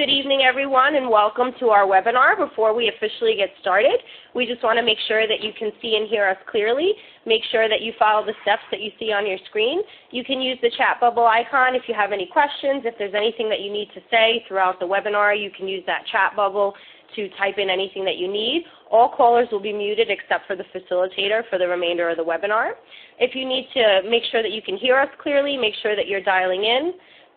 Good evening, everyone, and welcome to our webinar. Before we officially get started, we just want to make sure that you can see and hear us clearly. Make sure that you follow the steps that you see on your screen. You can use the chat bubble icon if you have any questions. If there's anything that you need to say throughout the webinar, you can use that chat bubble to type in anything that you need. All callers will be muted except for the facilitator for the remainder of the webinar. If you need to make sure that you can hear us clearly, make sure that you're dialing in,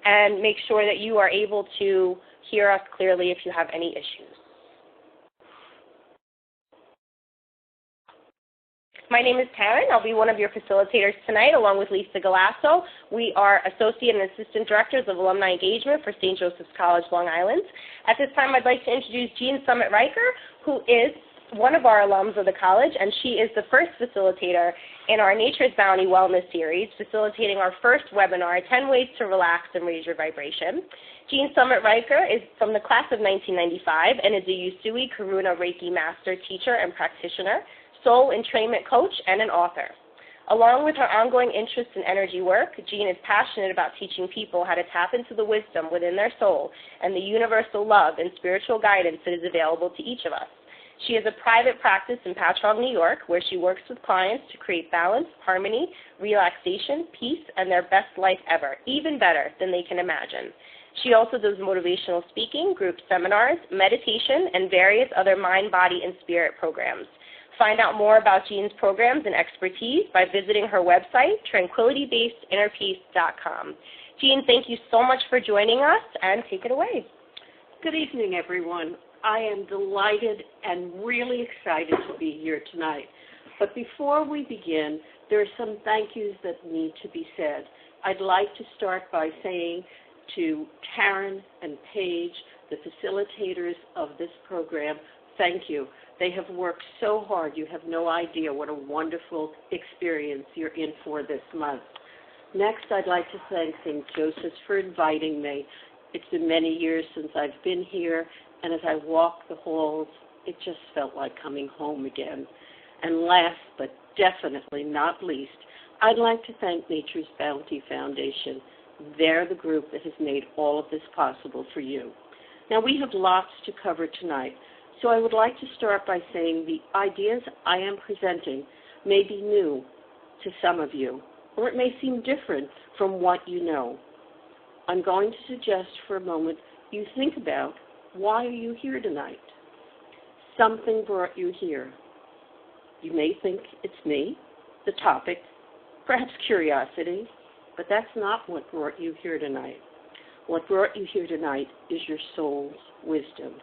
and make sure that you are able to hear us clearly if you have any issues. My name is Karen. I'll be one of your facilitators tonight, along with Lisa Galasso. We are Associate and Assistant Directors of Alumni Engagement for St. Joseph's College, Long Island. At this time, I'd like to introduce Jean Summit-Riker, who is one of our alums of the college, and she is the first facilitator in our Nature's Bounty Wellness Series, facilitating our first webinar, 10 Ways to Relax and Raise Your Vibration. Jean Summit-Riker is from the class of 1995 and is a Usui Karuna Reiki Master Teacher and Practitioner, Soul Entrainment Coach, and an author. Along with her ongoing interest in energy work, Jean is passionate about teaching people how to tap into the wisdom within their soul and the universal love and spiritual guidance that is available to each of us. She has a private practice in Patchogue, New York, where she works with clients to create balance, harmony, relaxation, peace, and their best life ever, even better than they can imagine. She also does motivational speaking, group seminars, meditation, and various other mind, body, and spirit programs. Find out more about Jean's programs and expertise by visiting her website, tranquilitybasedinnerpeace.com. Jean, thank you so much for joining us, and take it away. Good evening, everyone. I am delighted and really excited to be here tonight. But before we begin, there are some thank yous that need to be said. I'd like to start by saying to Karen and Paige, the facilitators of this program, thank you. They have worked so hard. You have no idea what a wonderful experience you're in for this month. Next, I'd like to thank St. Joseph's for inviting me. It's been many years since I've been here, and as I walked the halls, it just felt like coming home again. And last but definitely not least, I'd like to thank Nature's Bounty Foundation. They're the group that has made all of this possible for you. Now, we have lots to cover tonight, so I would like to start by saying the ideas I am presenting may be new to some of you, or it may seem different from what you know. I'm going to suggest for a moment you think about, why are you here tonight? Something brought you here. You may think it's me, the topic, perhaps curiosity, but that's not what brought you here tonight. What brought you here tonight is your soul's wisdom.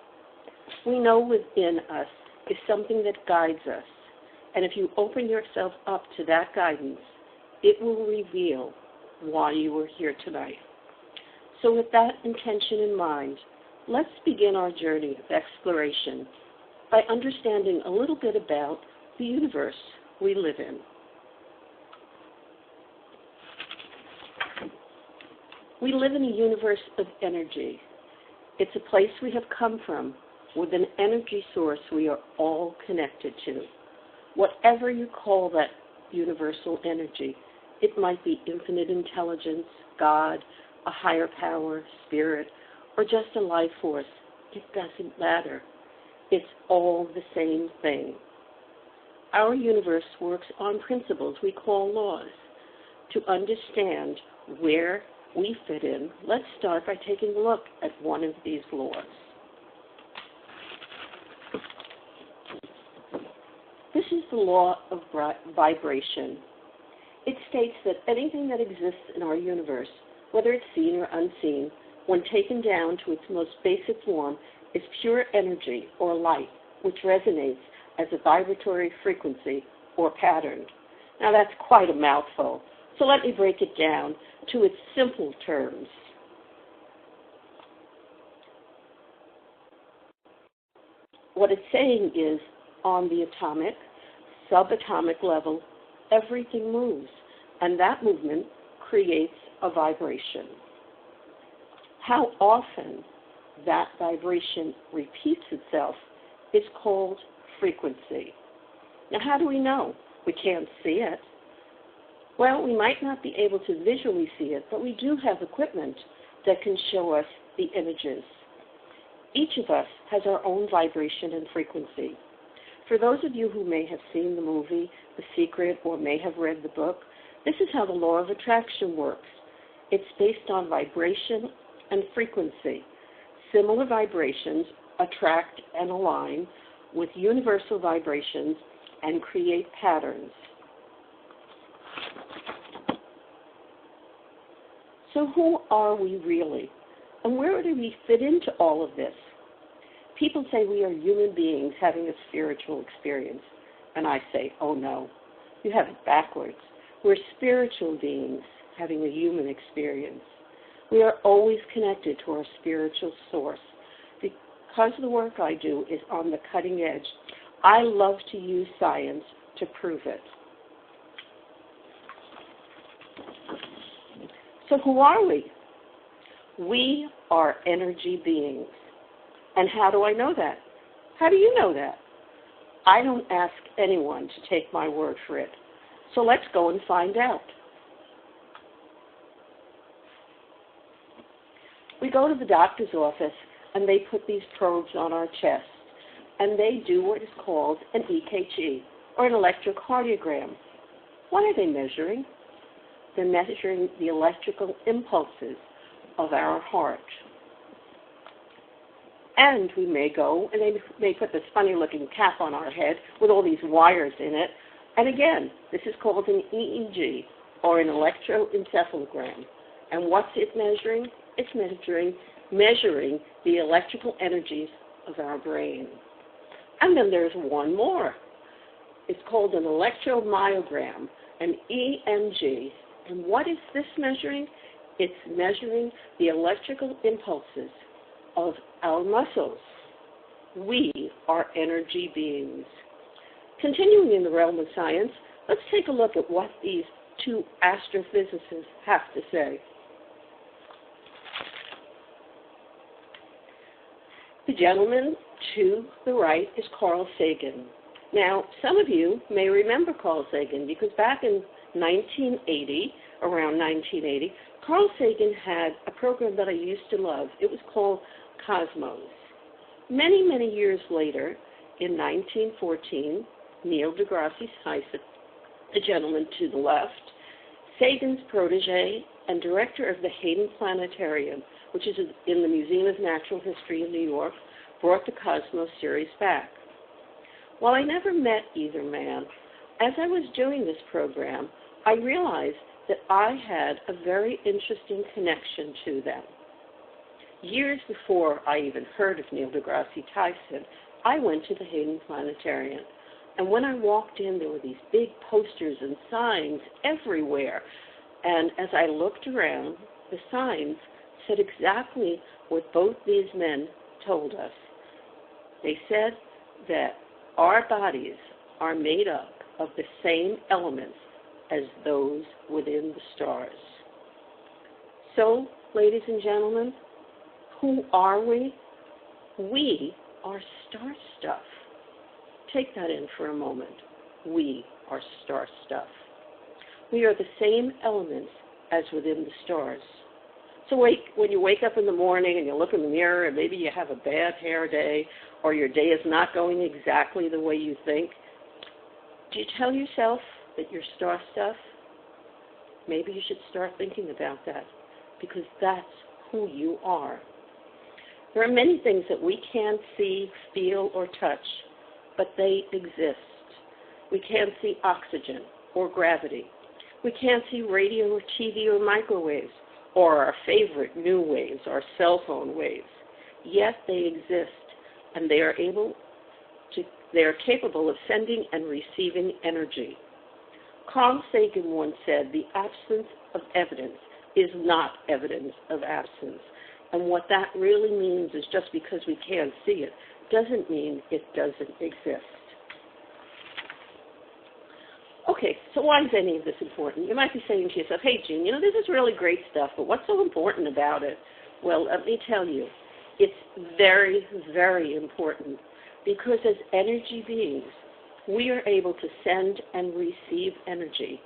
We know within us is something that guides us, and if you open yourself up to that guidance, it will reveal why you were here tonight. So with that intention in mind, let's begin our journey of exploration by understanding a little bit about the universe we live in. We live in a universe of energy. It's a place we have come from with an energy source we are all connected to. Whatever you call that universal energy, it might be infinite intelligence, God, a higher power, spirit, or just a life force. It doesn't matter. It's all the same thing. Our universe works on principles we call laws. To understand where we fit in, let's start by taking a look at one of these laws. This is the law of vibration. It states that anything that exists in our universe, whether it's seen or unseen, when taken down to its most basic form, is pure energy or light, which resonates as a vibratory frequency or pattern. Now that's quite a mouthful, so let me break it down to its simple terms. What it's saying is, on the atomic, subatomic level, everything moves, and that movement creates a vibration. How often that vibration repeats itself is called frequency. Now, how do we know? We can't see it. Well, we might not be able to visually see it, but we do have equipment that can show us the images. Each of us has our own vibration and frequency. For those of you who may have seen the movie The Secret or may have read the book, this is how the law of attraction works. It's based on vibration and frequency. Similar vibrations attract and align with universal vibrations and create patterns. So who are we really? And where do we fit into all of this? People say we are human beings having a spiritual experience. And I say, oh no, you have it backwards. We're spiritual beings having a human experience. We are always connected to our spiritual source. Because the work I do is on the cutting edge, I love to use science to prove it. So who are we? We are energy beings. And how do I know that? How do you know that? I don't ask anyone to take my word for it. So let's go and find out. We go to the doctor's office and they put these probes on our chest and they do what is called an EKG or an electrocardiogram. What are they measuring? They're measuring the electrical impulses of our heart. And we may go, and they may put this funny-looking cap on our head with all these wires in it. And again, this is called an EEG, or an electroencephalogram. And what's it measuring? It's measuring the electrical energies of our brain. And then there's one more. It's called an electromyogram, an EMG. And what is this measuring? It's measuring the electrical impulses of our muscles. We are energy beings. Continuing in the realm of science, let's take a look at what these two astrophysicists have to say. The gentleman to the right is Carl Sagan. Now, some of you may remember Carl Sagan because back in 1980, around 1980, Carl Sagan had a program that I used to love. It was called Cosmos. Many, many years later, in 1914, Neil deGrasse Tyson, the gentleman to the left, Sagan's protege and director of the Hayden Planetarium, which is in the Museum of Natural History in New York, brought the Cosmos series back. While I never met either man, as I was doing this program, I realized that I had a very interesting connection to them. Years before I even heard of Neil deGrasse Tyson, I went to the Hayden Planetarium. And when I walked in, there were these big posters and signs everywhere. And as I looked around, the signs said exactly what both these men told us. They said that our bodies are made up of the same elements as those within the stars. So, ladies and gentlemen, who are we? We are star stuff. Take that in for a moment. We are star stuff. We are the same elements as within the stars. So when you wake up in the morning and you look in the mirror and maybe you have a bad hair day or your day is not going exactly the way you think, do you tell yourself that you're star stuff? Maybe you should start thinking about that because that's who you are. There are many things that we can't see, feel, or touch, but they exist. We can't see oxygen or gravity. We can't see radio or TV or microwaves or our favorite new waves, our cell phone waves. Yet they exist, and they are capable of sending and receiving energy. Carl Sagan once said, "The absence of evidence is not evidence of absence." And what that really means is just because we can't see it doesn't mean it doesn't exist. Okay, so why is any of this important? You might be saying to yourself, hey, Jean, this is really great stuff, but what's so important about it? Well, let me tell you, it's very, very important because as energy beings, we are able to send and receive energy,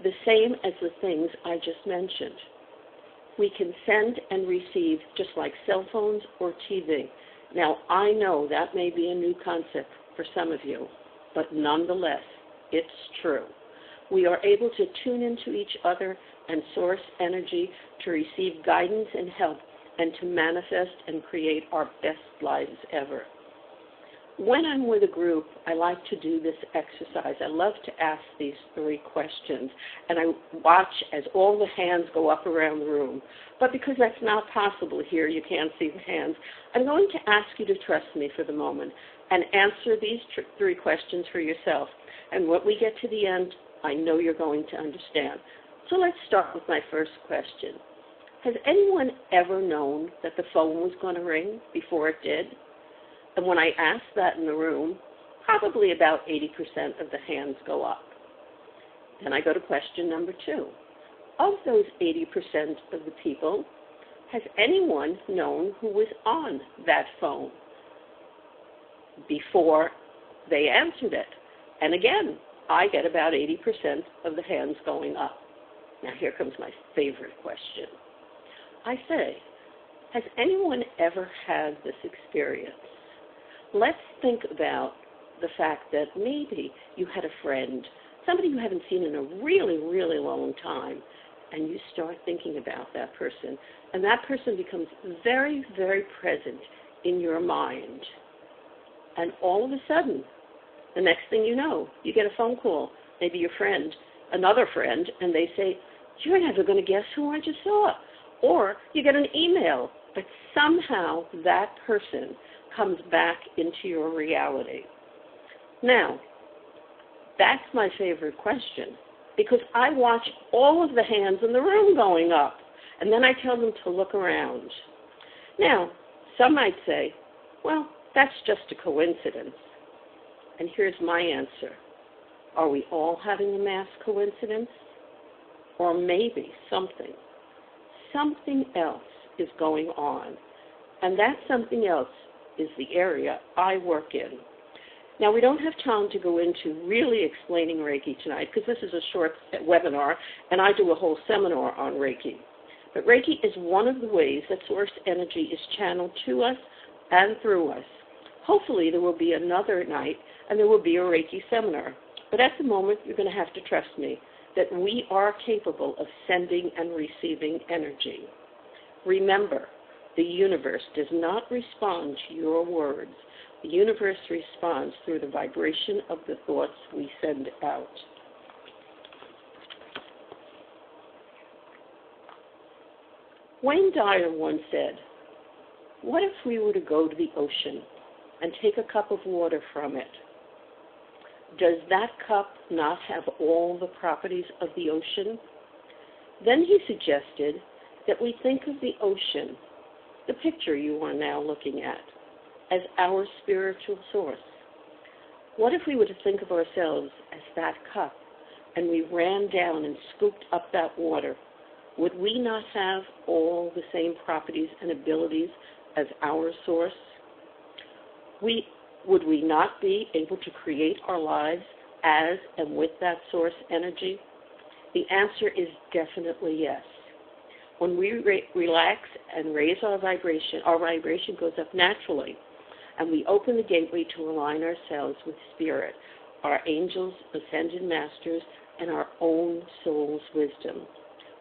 the same as the things I just mentioned. We can send and receive just like cell phones or TV. Now, I know that may be a new concept for some of you, but nonetheless, it's true. We are able to tune into each other and source energy to receive guidance and help and to manifest and create our best lives ever. When I'm with a group, I like to do this exercise. I love to ask these 3 questions, and I watch as all the hands go up around the room. But because that's not possible here, you can't see the hands, I'm going to ask you to trust me for the moment and answer these 3 questions for yourself. And when we get to the end, I know you're going to understand. So let's start with my first question. Has anyone ever known that the phone was going to ring before it did? And when I ask that in the room, probably about 80% of the hands go up. Then I go to question number 2. Of those 80% of the people, has anyone known who was on that phone before they answered it? And again, I get about 80% of the hands going up. Now here comes my favorite question. I say, has anyone ever had this experience? Let's think about the fact that maybe you had a friend, somebody you haven't seen in a really, really long time, and you start thinking about that person, and that person becomes very, very present in your mind. And all of a sudden, the next thing you know, you get a phone call, maybe your friend, another friend, and they say, you're never going to guess who I just saw. Or you get an email, but somehow that person comes back into your reality. Now, that's my favorite question, because I watch all of the hands in the room going up, and then I tell them to look around. Now, some might say, well, that's just a coincidence. And here's my answer. Are we all having a mass coincidence? Or maybe something else is going on. And that something else is the area I work in. Now, we don't have time to go into really explaining Reiki tonight because this is a short webinar, and I do a whole seminar on Reiki. But Reiki is one of the ways that source energy is channeled to us and through us. Hopefully, there will be another night, and there will be a Reiki seminar. But at the moment, you're going to have to trust me that we are capable of sending and receiving energy. Remember, the universe does not respond to your words. The universe responds through the vibration of the thoughts we send out. Wayne Dyer once said, what if we were to go to the ocean and take a cup of water from it? Does that cup not have all the properties of the ocean? Then he suggested that we think of the ocean, the picture you are now looking at, as our spiritual source. What if we were to think of ourselves as that cup and we ran down and scooped up that water? Would we not have all the same properties and abilities as our source? Would we not be able to create our lives as and with that source energy? The answer is definitely yes. When we relax and raise our vibration goes up naturally, and we open the gateway to align ourselves with Spirit, our angels, ascended masters, and our own soul's wisdom.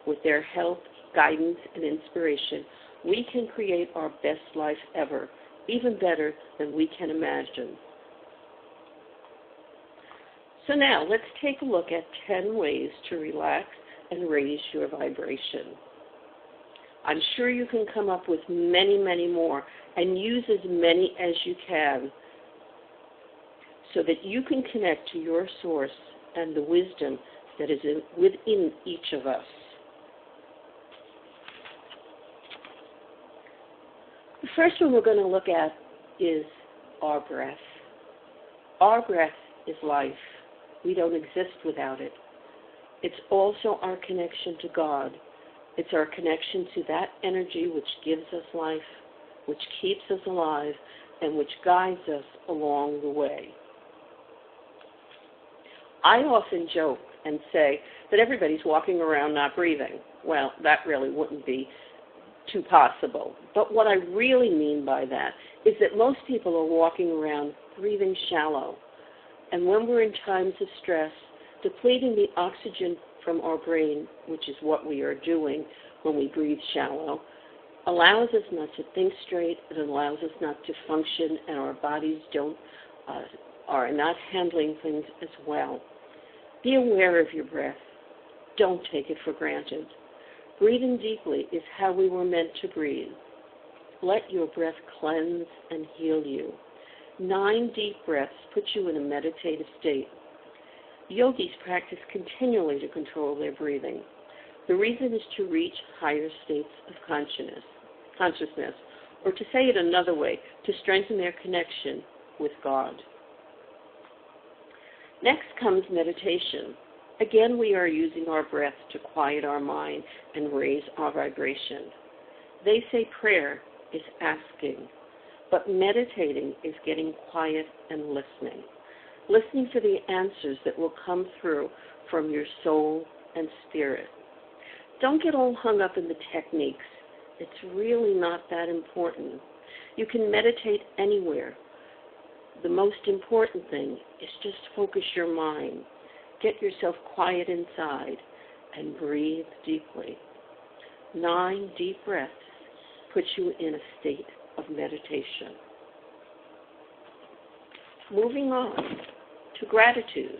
With their help, guidance, and inspiration, we can create our best life ever, even better than we can imagine. So now let's take a look at 10 ways to relax and raise your vibration. I'm sure you can come up with many, many more and use as many as you can so that you can connect to your source and the wisdom that is within each of us. The first one we're going to look at is our breath. Our breath is life. We don't exist without it. It's also our connection to God. It's our connection to that energy which gives us life, which keeps us alive, and which guides us along the way. I often joke and say that everybody's walking around not breathing. Well, that really wouldn't be to possible. But what I really mean by that is that most people are walking around breathing shallow. And when we're in times of stress, depleting the oxygen from our brain, which is what we are doing when we breathe shallow, allows us not to think straight. It allows us not to function, and our bodies are not handling things as well. Be aware of your breath. Don't take it for granted. Breathing deeply is how we were meant to breathe. Let your breath cleanse and heal you. 9 deep breaths put you in a meditative state. Yogis practice continually to control their breathing. The reason is to reach higher states of consciousness, or to say it another way, to strengthen their connection with God. Next comes meditation. Again, we are using our breath to quiet our mind and raise our vibration. They say prayer is asking, but meditating is getting quiet and listening. Listening for the answers that will come through from your soul and spirit. Don't get all hung up in the techniques. It's really not that important. You can meditate anywhere. The most important thing is just focus your mind. Get yourself quiet inside and breathe deeply. 9 deep breaths put you in a state of meditation. Moving on to gratitude.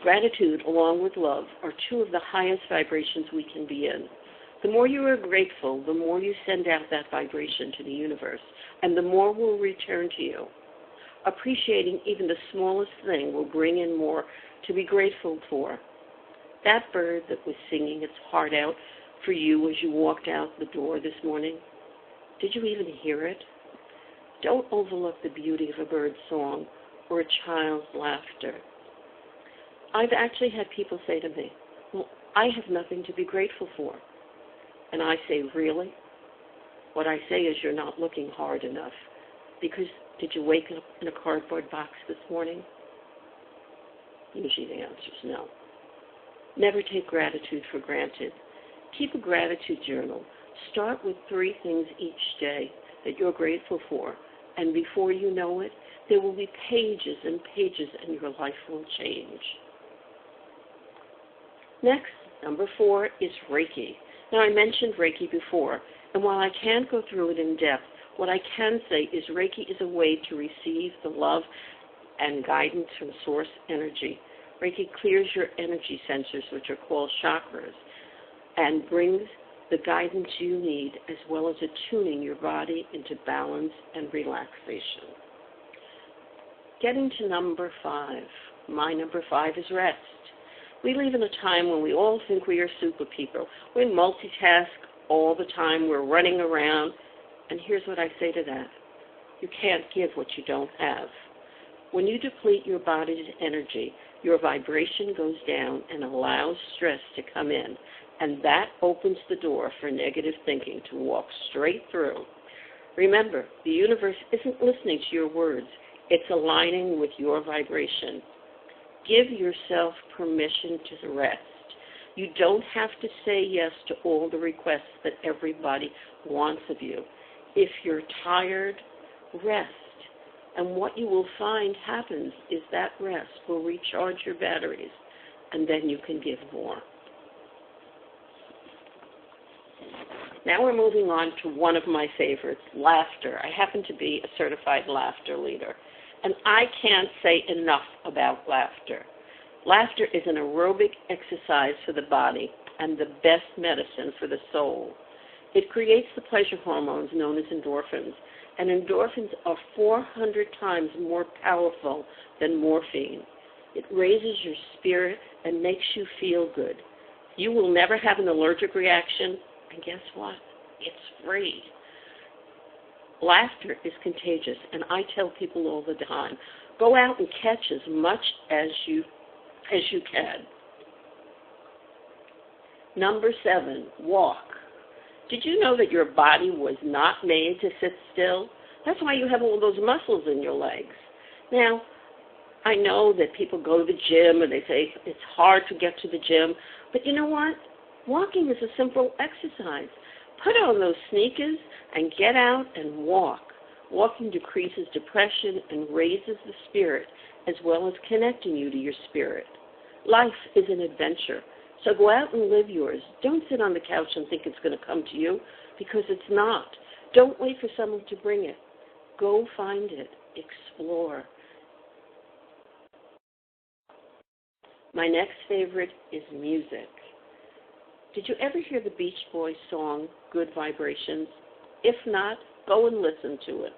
Gratitude, along with love, are 2 of the highest vibrations we can be in. The more you are grateful, the more you send out that vibration to the universe, and the more will return to you. Appreciating even the smallest thing will bring in more to be grateful for. That bird that was singing its heart out for you as you walked out the door this morning, did you even hear it? Don't overlook the beauty of a bird's song or a child's laughter. I've actually had people say to me, well, I have nothing to be grateful for. And I say, really? What I say is you're not looking hard enough. Because did you wake up in a cardboard box this morning? Usually the answer is no. Never take gratitude for granted. Keep a gratitude journal. Start with 3 things each day that you're grateful for. And before you know it, there will be pages and pages and your life will change. Next, number 4 is Reiki. Now, I mentioned Reiki before, and while I can't go through it in depth, what I can say is Reiki is a way to receive the love and guidance from source energy. Reiki clears your energy sensors, which are called chakras, and brings the guidance you need, as well as attuning your body into balance and relaxation. Getting to number 5. My number 5 is rest. We live in a time when we all think we are super people. We multitask all the time. We're running around. And here's what I say to that. You can't give what you don't have. When you deplete your body's energy, your vibration goes down and allows stress to come in. And that opens the door for negative thinking to walk straight through. Remember, the universe isn't listening to your words. It's aligning with your vibration. Give yourself permission to rest. You don't have to say yes to all the requests that everybody wants of you. If you're tired, rest. And what you will find happens is that rest will recharge your batteries, and then you can give more. Now we're moving on to one of my favorites, laughter. I happen to be a certified laughter leader, and I can't say enough about laughter. Laughter is an aerobic exercise for the body and the best medicine for the soul. It creates the pleasure hormones known as endorphins, and endorphins are 400 times more powerful than morphine. It raises your spirit and makes you feel good. You will never have an allergic reaction, and guess what? It's free. Laughter is contagious, and I tell people all the time, go out and catch as much as you can. Number 7, walk. Did you know that your body was not made to sit still? That's why you have all those muscles in your legs. Now, I know that people go to the gym and they say it's hard to get to the gym, but you know what? Walking is a simple exercise. Put on those sneakers and get out and walk. Walking decreases depression and raises the spirit, as well as connecting you to your spirit. Life is an adventure, so go out and live yours. Don't sit on the couch and think it's going to come to you, because it's not. Don't wait for someone to bring it. Go find it. Explore. My next favorite is music. Did you ever hear the Beach Boys song, Good Vibrations? If not, go and listen to it.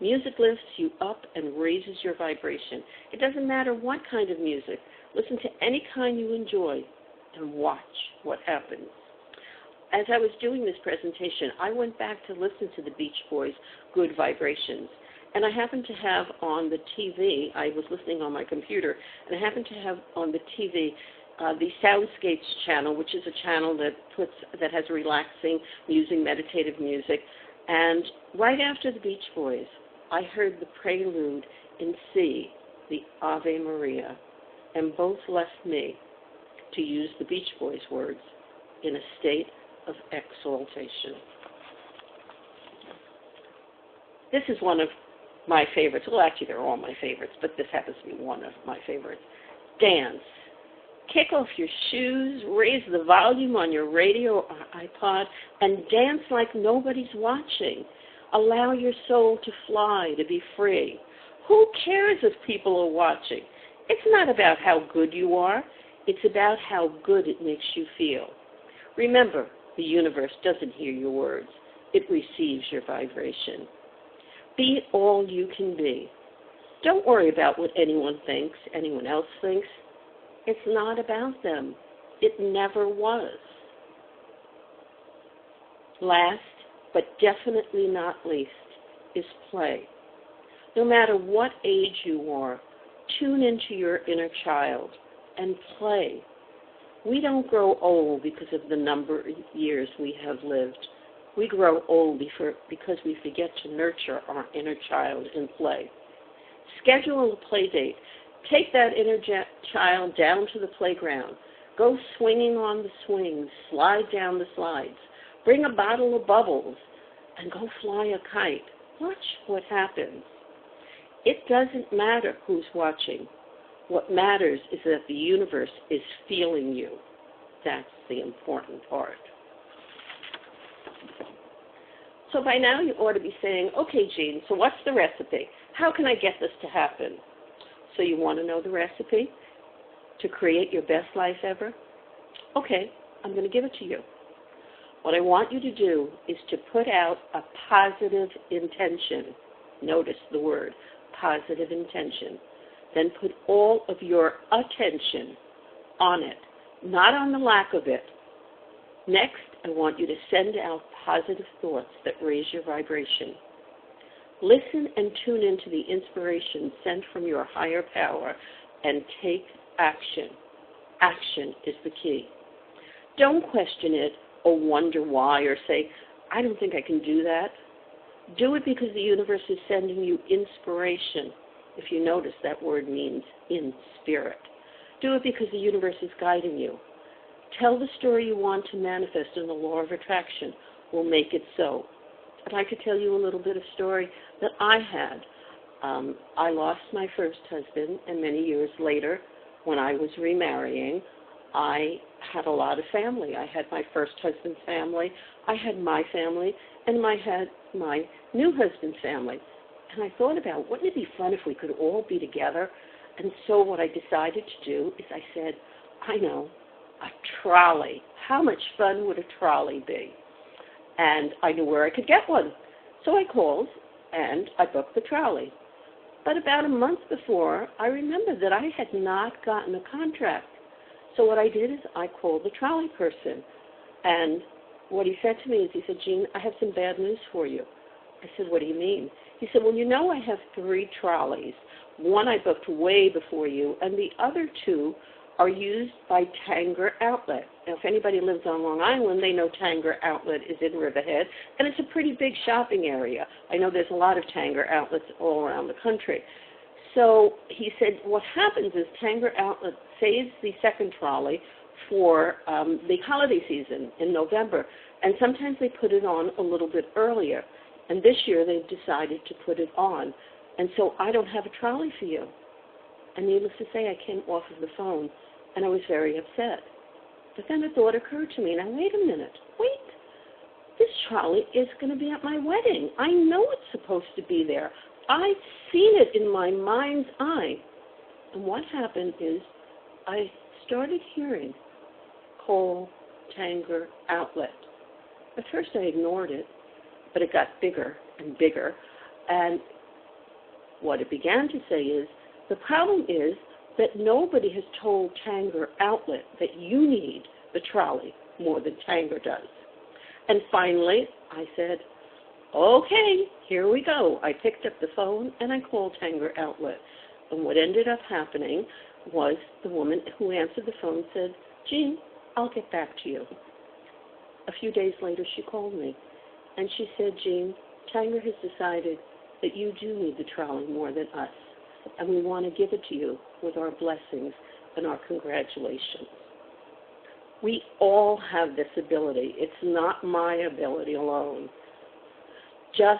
Music lifts you up and raises your vibration. It doesn't matter what kind of music. Listen to any kind you enjoy and watch what happens. As I was doing this presentation, I went back to listen to the Beach Boys' Good Vibrations. And I happened to have on the TV, I was listening on my computer, and I happened to have on the TV the Soundscapes channel, which is a channel that has relaxing music, meditative music. And right after the Beach Boys, I heard the prelude in C, the Ave Maria, and both left me, to use the Beach Boys' words, in a state of exaltation. This is one of my favorites. Well, actually, they're all my favorites, but this happens to be one of my favorites. Dance. Kick off your shoes, raise the volume on your radio or iPod, and dance like nobody's watching. Allow your soul to fly, to be free. Who cares if people are watching? It's not about how good you are. It's about how good it makes you feel. Remember, the universe doesn't hear your words. It receives your vibration. Be all you can be. Don't worry about what anyone thinks, anyone else thinks. It's not about them. It never was. Last, but definitely not least, is play. No matter what age you are, tune into your inner child and play. We don't grow old because of the number of years we have lived. We grow old because we forget to nurture our inner child in play. Schedule a play date. Take that inner child down to the playground. Go swinging on the swings. Slide down the slides. Bring a bottle of bubbles and go fly a kite. Watch what happens. It doesn't matter who's watching. What matters is that the universe is feeling you. That's the important part. So by now you ought to be saying, okay, Jean, so what's the recipe? How can I get this to happen? So you want to know the recipe to create your best life ever? Okay, I'm going to give it to you. What I want you to do is to put out a positive intention. Notice the word, positive intention. Then put all of your attention on it, not on the lack of it. Next, I want you to send out positive thoughts that raise your vibration. Listen and tune into the inspiration sent from your higher power and take action. Action is the key. Don't question it or wonder why or say, I don't think I can do that. Do it because the universe is sending you inspiration. If you notice, that word means in spirit. Do it because the universe is guiding you. Tell the story you want to manifest, and the law of attraction will make it so. I'd like to tell you a little bit of story that I had. I lost my first husband, and many years later, when I was remarrying, I had a lot of family. I had my first husband's family, I had my family, and I had my new husband's family. And I thought about, wouldn't it be fun if we could all be together? And so what I decided to do is I said, I know, a trolley. How much fun would a trolley be? And I knew where I could get one. So I called, and I booked the trolley. But about a month before, I remembered that I had not gotten a contract. So what I did is I called the trolley person. And what he said to me is, he said, Jean, I have some bad news for you. I said, what do you mean? He said, well, you know I have 3 trolleys. One I booked way before you, and the other 2 are used by Tanger Outlet. Now, if anybody lives on Long Island, they know Tanger Outlet is in Riverhead, and it's a pretty big shopping area. I know there's a lot of Tanger Outlets all around the country. So he said what happens is Tanger Outlet saves the second trolley for the holiday season in November. And sometimes they put it on a little bit earlier. And this year they've decided to put it on. And so I don't have a trolley for you. And needless to say, I came off of the phone, and I was very upset. But then a thought occurred to me, now wait a minute, this trolley is going to be at my wedding. I know it's supposed to be there. I've seen it in my mind's eye. And what happened is I started hearing coal, tanger, outlet. At first I ignored it, but it got bigger and bigger. And what it began to say is, the problem is that nobody has told Tanger Outlet that you need the trolley more than Tanger does. And finally, I said, okay, here we go. I picked up the phone and I called Tanger Outlet. And what ended up happening was the woman who answered the phone said, Jean, I'll get back to you. A few days later, she called me. And she said, Jean, Tanger has decided that you do need the trolley more than us. And we want to give it to you with our blessings and our congratulations. We all have this ability. It's not my ability alone. Just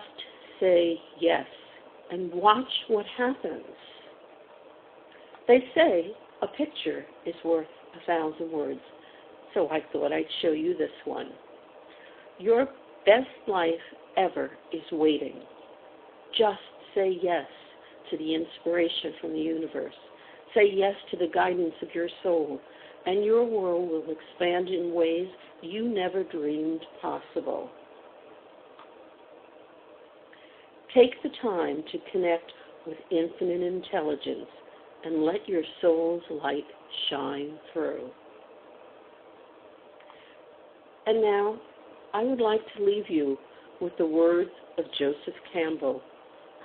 say yes and watch what happens. They say a picture is worth 1,000 words, so I thought I'd show you this one. Your best life ever is waiting. Just say yes to the inspiration from the universe. Say yes to the guidance of your soul, and your world will expand in ways you never dreamed possible. Take the time to connect with infinite intelligence and let your soul's light shine through. And now, I would like to leave you with the words of Joseph Campbell,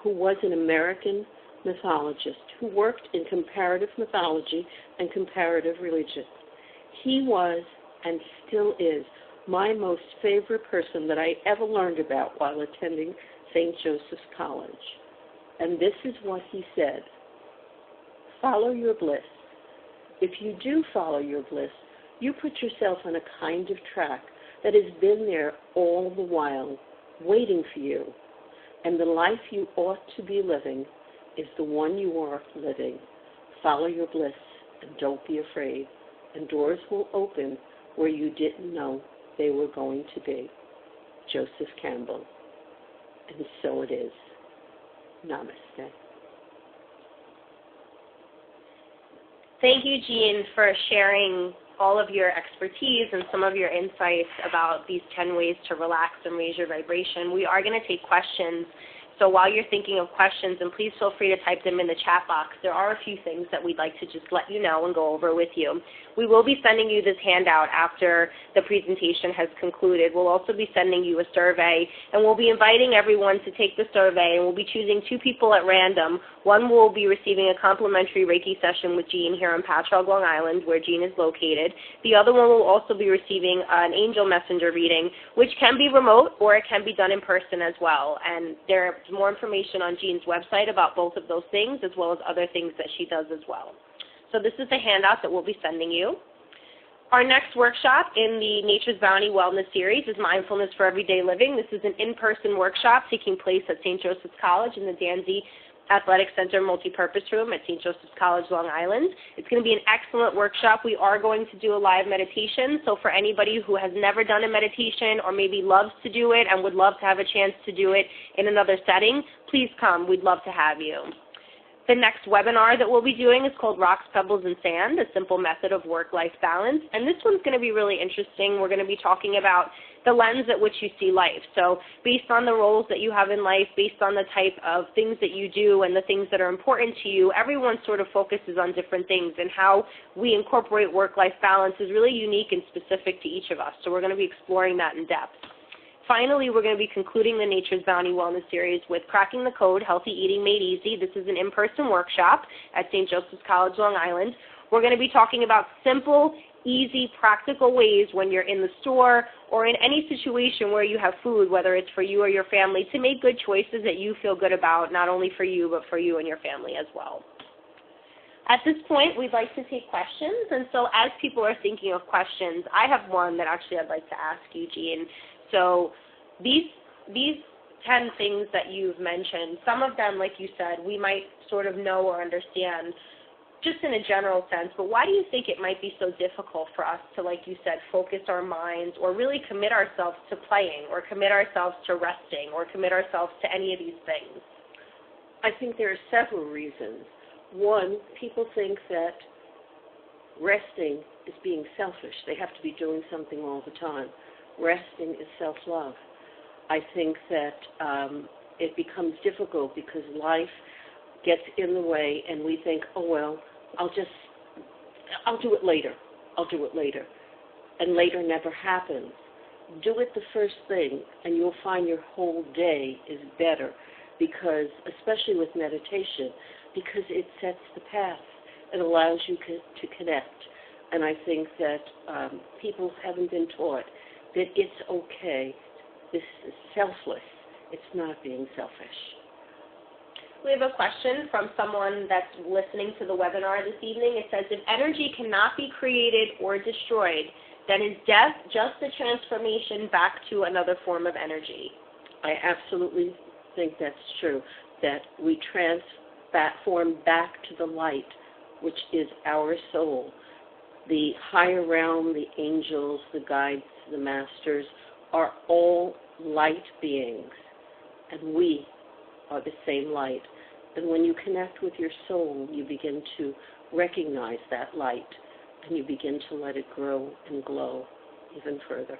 who was an American mythologist who worked in comparative mythology and comparative religion. He was and still is my most favorite person that I ever learned about while attending St. Joseph's College. And this is what he said: follow your bliss. If you do follow your bliss, you put yourself on a kind of track that has been there all the while, waiting for you. And the life you ought to be living is the one you are living. Follow your bliss and don't be afraid. And doors will open where you didn't know they were going to be. Joseph Campbell. And so it is. Namaste. Thank you, Jean, for sharing all of your expertise and some of your insights about these 10 ways to relax and raise your vibration. We are going to take questions. So while you're thinking of questions, and please feel free to type them in the chat box, there are a few things that we'd like to just let you know and go over with you. We will be sending you this handout after the presentation has concluded. We'll also be sending you a survey, and we'll be inviting everyone to take the survey, and we'll be choosing 2 people at random. One will be receiving a complimentary Reiki session with Jean here in Patchogue, Long Island, where Jean is located. The other one will also be receiving an angel messenger reading, which can be remote or it can be done in person as well. And there's more information on Jean's website about both of those things, as well as other things that she does as well. So this is the handout that we'll be sending you. Our next workshop in the Nature's Bounty Wellness Series is Mindfulness for Everyday Living. This is an in-person workshop taking place at St. Joseph's College in the Danzy Athletic Center Multipurpose Room at St. Joseph's College, Long Island. It's going to be an excellent workshop. We are going to do a live meditation, so for anybody who has never done a meditation or maybe loves to do it and would love to have a chance to do it in another setting, please come. We'd love to have you. The next webinar that we'll be doing is called Rocks, Pebbles, and Sand, a simple method of work-life balance. And this one's going to be really interesting. We're going to be talking about the lens at which you see life. So based on the roles that you have in life, based on the type of things that you do and the things that are important to you, everyone sort of focuses on different things, and how we incorporate work-life balance is really unique and specific to each of us. So we're going to be exploring that in depth. Finally, we're going to be concluding the Nature's Bounty Wellness Series with Cracking the Code, Healthy Eating Made Easy. This is an in-person workshop at St. Joseph's College, Long Island. We're going to be talking about simple, easy, practical ways when you're in the store or in any situation where you have food, whether it's for you or your family, to make good choices that you feel good about, not only for you, but for you and your family as well. At this point, we'd like to take questions, and so as people are thinking of questions, I have one that actually I'd like to ask you, Jean. So these 10 things that you've mentioned, some of them, like you said, we might sort of know or understand just in a general sense, but why do you think it might be so difficult for us to, like you said, focus our minds or really commit ourselves to playing or commit ourselves to resting or commit ourselves to any of these things? I think there are several reasons. One, people think that resting is being selfish. They have to be doing something all the time. Resting is self-love. I think that it becomes difficult because life gets in the way and we think, oh, well, I'll do it later. I'll do it later. And later never happens. Do it the first thing and you'll find your whole day is better because, especially with meditation, because it sets the path. It allows you to connect. And I think that people haven't been taught that it's okay. This is selfless. It's not being selfish. We have a question from someone that's listening to the webinar this evening. It says, if energy cannot be created or destroyed, then is death just a transformation back to another form of energy? I absolutely think that's true, that we transform back to the light, which is our soul. The higher realm, the angels, the guides, the masters are all light beings, and we are the same light. And when you connect with your soul, you begin to recognize that light, and you begin to let it grow and glow even further.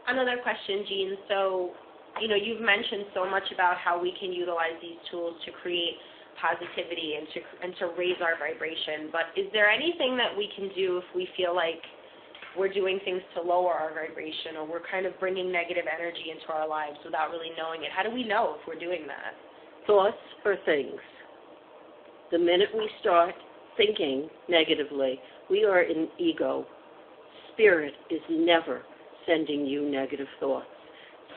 Another question, Jean. So, you've mentioned so much about how we can utilize these tools to create positivity and to raise our vibration. But is there anything that we can do if we feel like we're doing things to lower our vibration or we're kind of bringing negative energy into our lives without really knowing it? How do we know if we're doing that? Thoughts are things. The minute we start thinking negatively, we are in ego. Spirit is never sending you negative thoughts.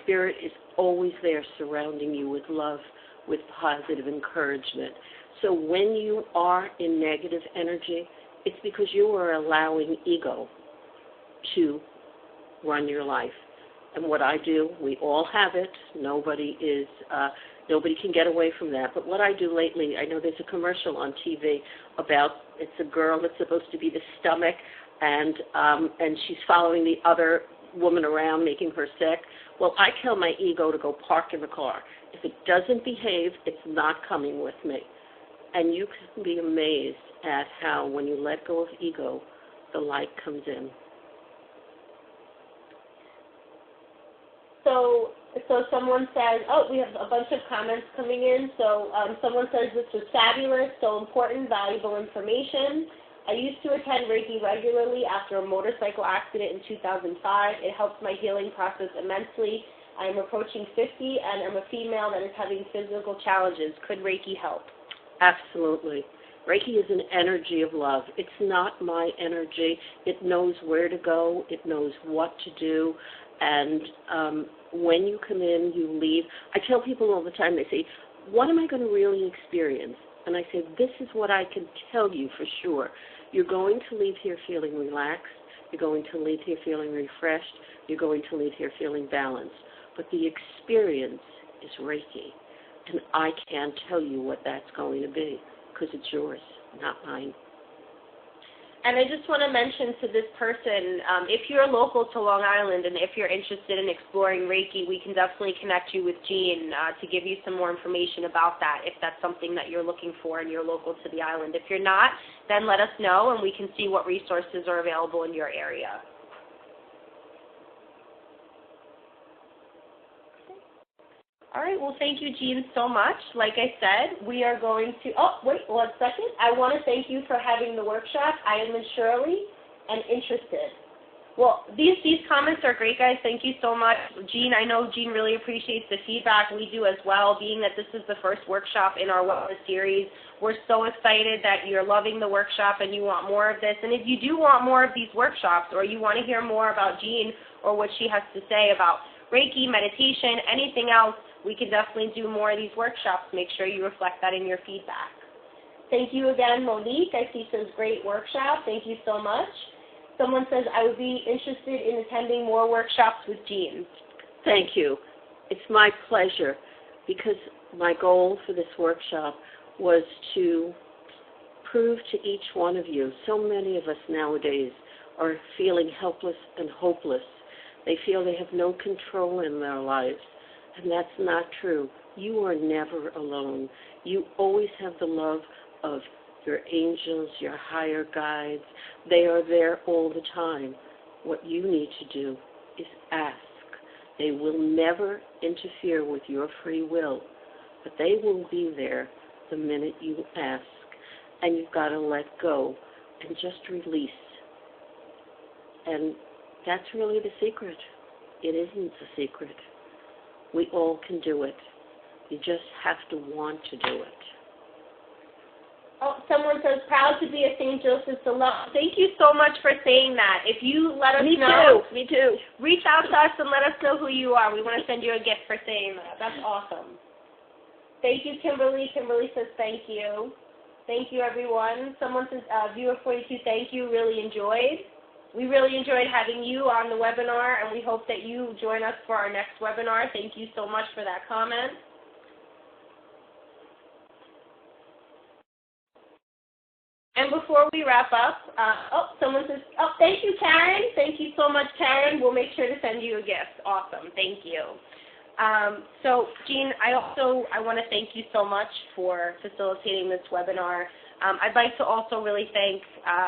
Spirit is always there surrounding you with love, with positive encouragement. So when you are in negative energy, it's because you are allowing ego to run your life. And what I do, we all have it. Nobody can get away from that. But what I do lately, I know there's a commercial on TV about, it's a girl that's supposed to be the stomach, and she's following the other woman around, making her sick. Well, I tell my ego to go park in the car. If it doesn't behave, it's not coming with me. And you can be amazed at how when you let go of ego, the light comes in. So someone says, we have a bunch of comments coming in. So someone says this was fabulous, so important, valuable information. I used to attend Reiki regularly after a motorcycle accident in 2005. It helped my healing process immensely. I am approaching 50 and I'm a female that is having physical challenges. Could Reiki help? Absolutely. Reiki is an energy of love. It's not my energy. It knows where to go. It knows what to do. And when you come in, you leave. I tell people all the time, they say, what am I going to really experience? And I say, this is what I can tell you for sure. You're going to leave here feeling relaxed. You're going to leave here feeling refreshed. You're going to leave here feeling balanced. But the experience is Reiki. And I can't tell you what that's going to be because it's yours, not mine. And I just want to mention to this person, if you're local to Long Island and if you're interested in exploring Reiki, we can definitely connect you with Jean to give you some more information about that if that's something that you're looking for and you're local to the island. If you're not, then let us know and we can see what resources are available in your area. All right, well, thank you, Jean, so much. Like I said, we are going to, wait 1 second. I want to thank you for having the workshop. I am in Shirley and interested. Well, these comments are great, guys. Thank you so much. Jean, I know Jean really appreciates the feedback. We do as well, being that this is the first workshop in our wellness series. We're so excited that you're loving the workshop and you want more of this. And if you do want more of these workshops or you want to hear more about Jean or what she has to say about Reiki, meditation, anything else, we can definitely do more of these workshops. Make sure you reflect that in your feedback. Thank you again, Monique. I see says great workshop. Thank you so much. Someone says, I would be interested in attending more workshops with Jean. Thank you. It's my pleasure, because my goal for this workshop was to prove to each one of you, so many of us nowadays are feeling helpless and hopeless. They feel they have no control in their lives, and that's not true. You are never alone. You always have the love of your angels, your higher guides. They are there all the time. What you need to do is ask. They will never interfere with your free will, but they will be there the minute you ask. And you've got to let go and just release. And that's really the secret. It isn't a secret. We all can do it. You just have to want to do it. Oh, someone says, proud to be a St. Joseph's alum. Thank you so much for saying that. If you let us know. Me too. Reach out to us and let us know who you are. We want to send you a gift for saying that. That's awesome. Thank you, Kimberly. Kimberly says thank you. Thank you, everyone. Someone says, viewer 42, thank you. Really enjoyed. We really enjoyed having you on the webinar, and we hope that you join us for our next webinar. Thank you so much for that comment. And before we wrap up, someone says, thank you, Karen. Thank you so much, Karen. We'll make sure to send you a gift. Awesome. Thank you. So, Jean, I want to thank you so much for facilitating this webinar. I'd like to also really thank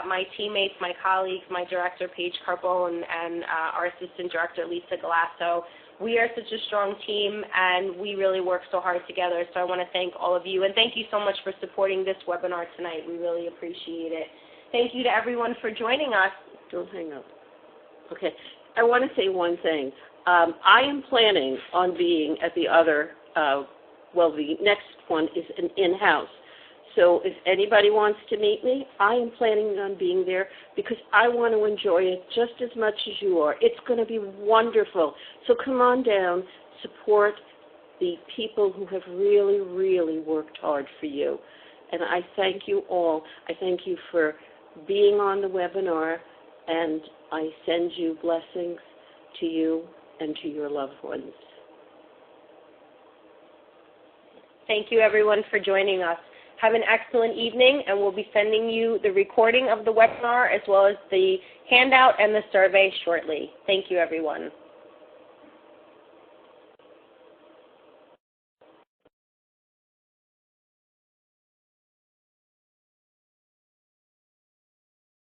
my teammates, my colleagues, my director, Paige Carbone, and our assistant director, Lisa Galasso. We are such a strong team, and we really work so hard together. So I want to thank all of you, and thank you so much for supporting this webinar tonight. We really appreciate it. Thank you to everyone for joining us. Don't hang up. Okay. I want to say one thing. I am planning on being at the other, the next one is an in-house. So if anybody wants to meet me, I am planning on being there because I want to enjoy it just as much as you are. It's going to be wonderful. So come on down, support the people who have really, really worked hard for you. And I thank you all. I thank you for being on the webinar, and I send you blessings to you and to your loved ones. Thank you, everyone, for joining us. Have an excellent evening, and we'll be sending you the recording of the webinar as well as the handout and the survey shortly. Thank you, everyone.